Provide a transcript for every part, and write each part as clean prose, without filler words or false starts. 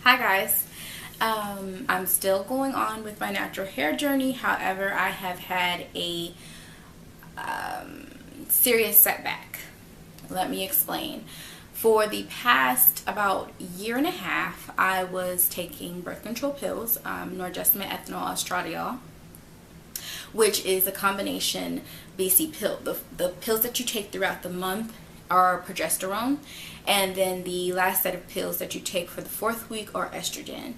Hi guys. I'm still going on with my natural hair journey. However, I have had a serious setback. Let me explain. For the past about year and a half, I was taking birth control pills, Norgestimate Ethanol Estradiol, which is a combination BC pill. The pills that you take throughout the month are progesterone, and then the last set of pills that you take for the fourth week are estrogen.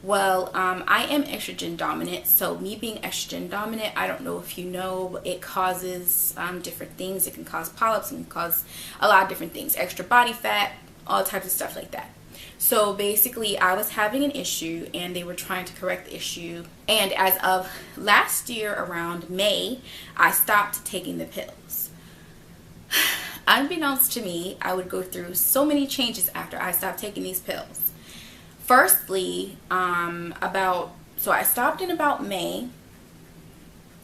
Well, I am estrogen dominant, so me being estrogen dominant, I don't know if you know, but it causes different things. It can cause polyps, it can cause a lot of different things, extra body fat, all types of stuff like that. So basically, I was having an issue and they were trying to correct the issue. And as of last year around May, I stopped taking the pills. Unbeknownst to me, I would go through so many changes after I stopped taking these pills. Firstly, so I stopped in about May,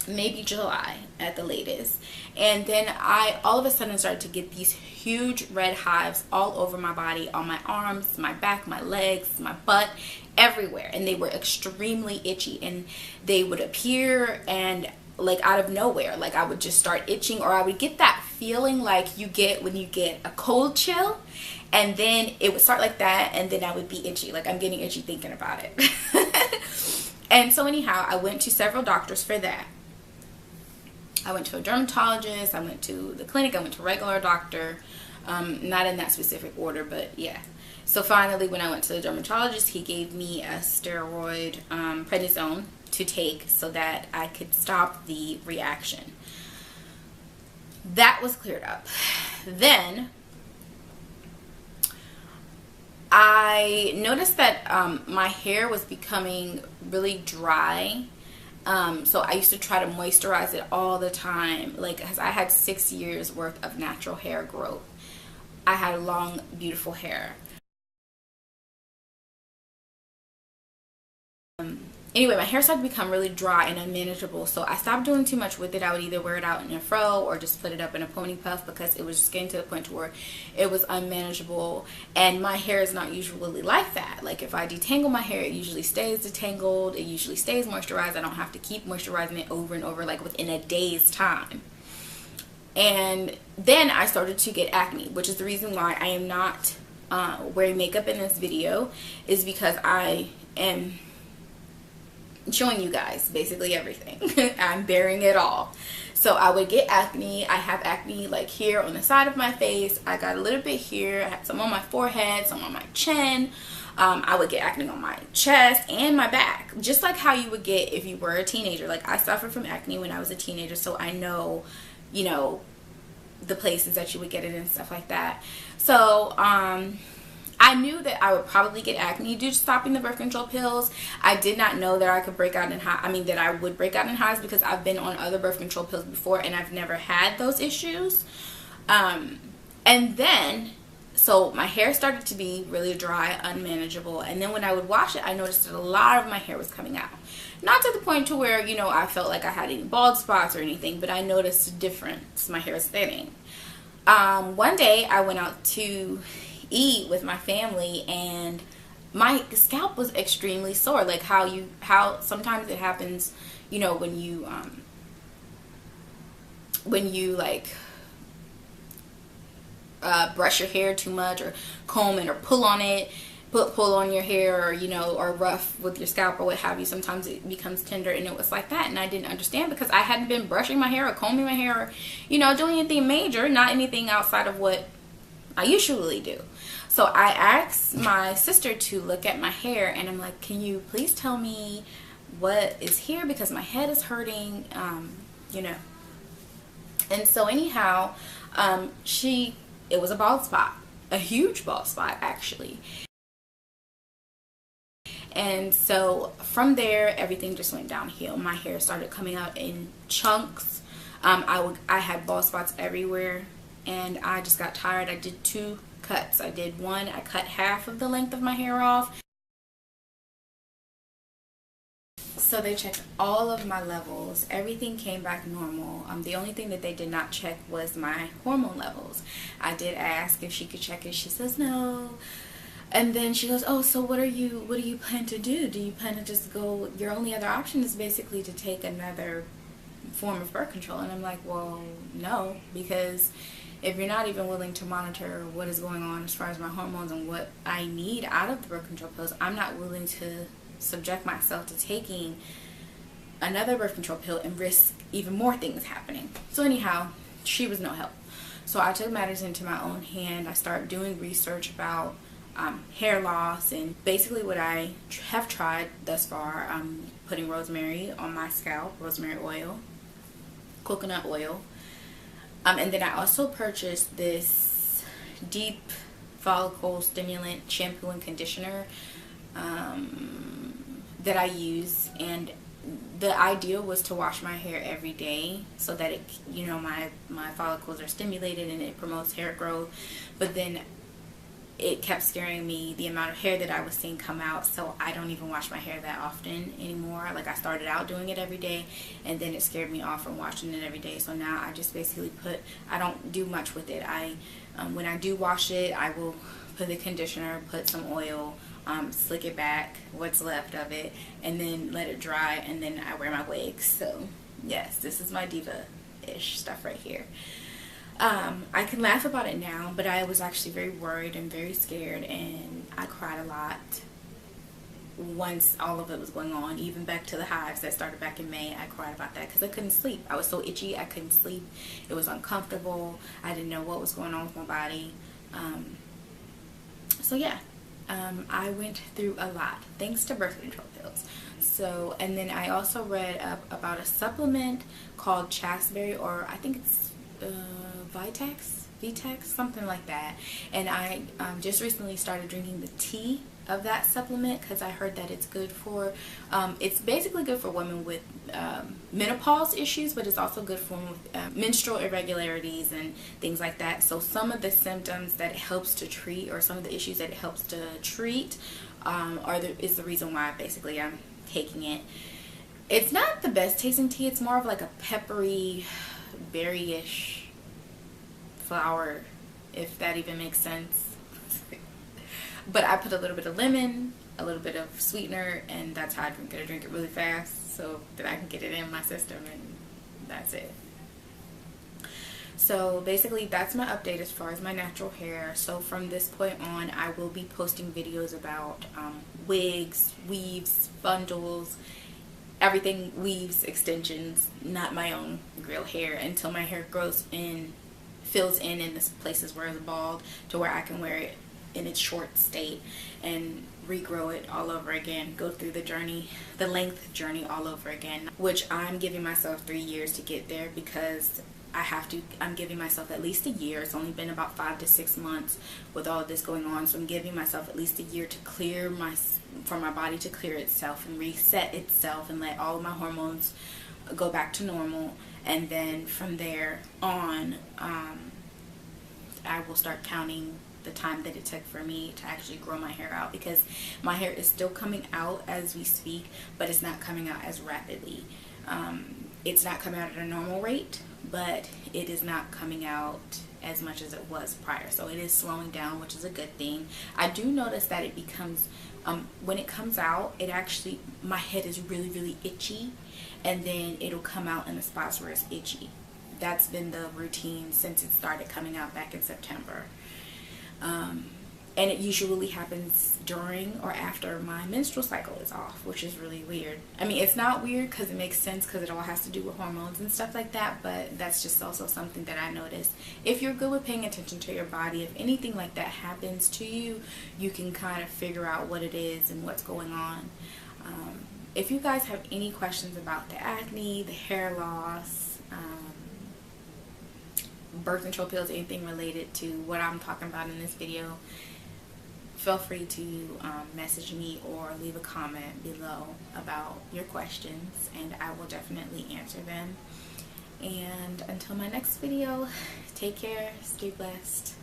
maybe July at the latest, and then I all of a sudden started to get these huge red hives all over my body, on my arms, my back, my legs, my butt, everywhere, and they were extremely itchy, and they would appear and like out of nowhere, like I would just start itching, or I would get that feeling like you get when you get a cold chill, and then it would start like that, and then I would be itchy, like I'm getting itchy thinking about it. And so anyhow, I went to several doctors for that. I went to a dermatologist, I went to the clinic, I went to a regular doctor, not in that specific order, but yeah. So finally, when I went to the dermatologist, he gave me a steroid, prednisone, to take so that I could stop the reaction. That was cleared up. Then I noticed that my hair was becoming really dry. So I used to try to moisturize it all the time, like, because I had 6 years worth of natural hair growth. I had long, beautiful hair. Anyway, my hair started to become really dry and unmanageable, so I stopped doing too much with it. I would either wear it out in a fro or just put it up in a pony puff, because it was just getting to the point where it was unmanageable, and my hair is not usually like that. Like, if I detangle my hair, it usually stays detangled, it usually stays moisturized. I don't have to keep moisturizing it over and over, like within a day's time. And then I started to get acne, which is the reason why I am not wearing makeup in this video, is because I am showing you guys basically everything. I'm bearing it all. So I would get acne. I have acne like here on the side of my face. I got a little bit here. I had some on my forehead, some on my chin. I would get acne on my chest and my back, just like how you would get if you were a teenager. Like, I suffered from acne when I was a teenager, so I know, you know, the places that you would get it and stuff like that. So I knew that I would probably get acne due to stopping the birth control pills. I did not know that I could break out in that I would break out in hives, because I've been on other birth control pills before and I've never had those issues. And then, so my hair started to be really dry, unmanageable, and then when I would wash it, I noticed that a lot of my hair was coming out. Not to the point to where, you know, I felt like I had any bald spots or anything, but I noticed a difference. My hair was thinning. One day I went out to eat with my family, and my scalp was extremely sore, like how sometimes it happens, you know, when you like brush your hair too much, or comb it, or pull on it, pull on your hair, or, you know, or rough with your scalp or what have you. Sometimes it becomes tender, and it was like that, and I didn't understand, because I hadn't been brushing my hair or combing my hair, or, you know, doing anything major, not anything outside of what I usually do. So I asked my sister to look at my hair, and I'm like, can you please tell me what is here, because my head is hurting, you know. And so anyhow, it was a bald spot, a huge bald spot actually. And so from there, everything just went downhill. My hair started coming out in chunks. I had bald spots everywhere, and I just got tired. I did 2 cuts. I did one, I cut half of the length of my hair off. So they checked all of my levels. Everything came back normal. The only thing that they did not check was my hormone levels. I did ask if she could check it. She says no. And then she goes, oh, so what do you plan to do? Do you plan to just go, your only other option is basically to take another form of birth control? And I'm like, well, no, because if you're not even willing to monitor what is going on as far as my hormones and what I need out of the birth control pills, I'm not willing to subject myself to taking another birth control pill and risk even more things happening. So anyhow, she was no help. So I took matters into my own hand. I started doing research about hair loss, and basically what I have tried thus far, putting rosemary on my scalp, rosemary oil, coconut oil, and then I also purchased this deep follicle stimulant shampoo and conditioner that I use, and the idea was to wash my hair every day so that it, you know, my follicles are stimulated and it promotes hair growth. But then it kept scaring me, the amount of hair that I was seeing come out, so I don't even wash my hair that often anymore. Like, I started out doing it every day, and then it scared me off from washing it every day. So now I just basically I don't do much with it. When I do wash it, I will put the conditioner, put some oil, slick it back, what's left of it, and then let it dry, and then I wear my wigs. So yes, this is my diva-ish stuff right here. I can laugh about it now, but I was actually very worried and very scared, and I cried a lot once all of it was going on. Even back to the hives that started back in May, I cried about that because I couldn't sleep. I was so itchy, I couldn't sleep. It was uncomfortable. I didn't know what was going on with my body. So yeah, I went through a lot thanks to birth control pills. So, and then I also read up about a supplement called Chasteberry, or I think it's Vitex, something like that. And I just recently started drinking the tea of that supplement because I heard that it's good for, it's basically good for women with menopause issues, but it's also good for women with menstrual irregularities and things like that. So some of the symptoms that it helps to treat, or some of the issues that it helps to treat, is the reason why basically I'm taking it. It's not the best tasting tea. It's more of like a peppery, berry-ish flower, if that even makes sense. But I put a little bit of lemon, a little bit of sweetener, and that's how I drink it. I drink it really fast so that I can get it in my system, and that's it. So basically that's my update as far as my natural hair. So from this point on, I will be posting videos about wigs, weaves, bundles, everything, weaves, extensions, not my own real hair, until my hair grows in, fills in the places where it's bald, to where I can wear it in its short state and regrow it all over again, go through the journey, the length journey all over again, which I'm giving myself 3 years to get there, because I'm giving myself at least a year. It's only been about 5 to 6 months with all of this going on, so I'm giving myself at least a year to clear for my body to clear itself and reset itself and let all of my hormones go back to normal. And then from there on, I will start counting the time that it took for me to actually grow my hair out, because my hair is still coming out as we speak, but it's not coming out as rapidly. It's not coming out at a normal rate, but it is not coming out as much as it was prior. So it is slowing down, which is a good thing. I do notice that it becomes, when it comes out, it actually, my head is really, really itchy, and then it'll come out in the spots where it's itchy. That's been the routine since it started coming out back in September. And it usually happens during or after my menstrual cycle is off, which is really weird. I mean, it's not weird because it makes sense, because it all has to do with hormones and stuff like that, but that's just also something that I noticed. If you're good with paying attention to your body, if anything like that happens to you, you can kind of figure out what it is and what's going on. If you guys have any questions about the acne, the hair loss, birth control pills, anything related to what I'm talking about in this video, feel free to message me or leave a comment below about your questions, and I will definitely answer them. And until my next video, take care, stay blessed.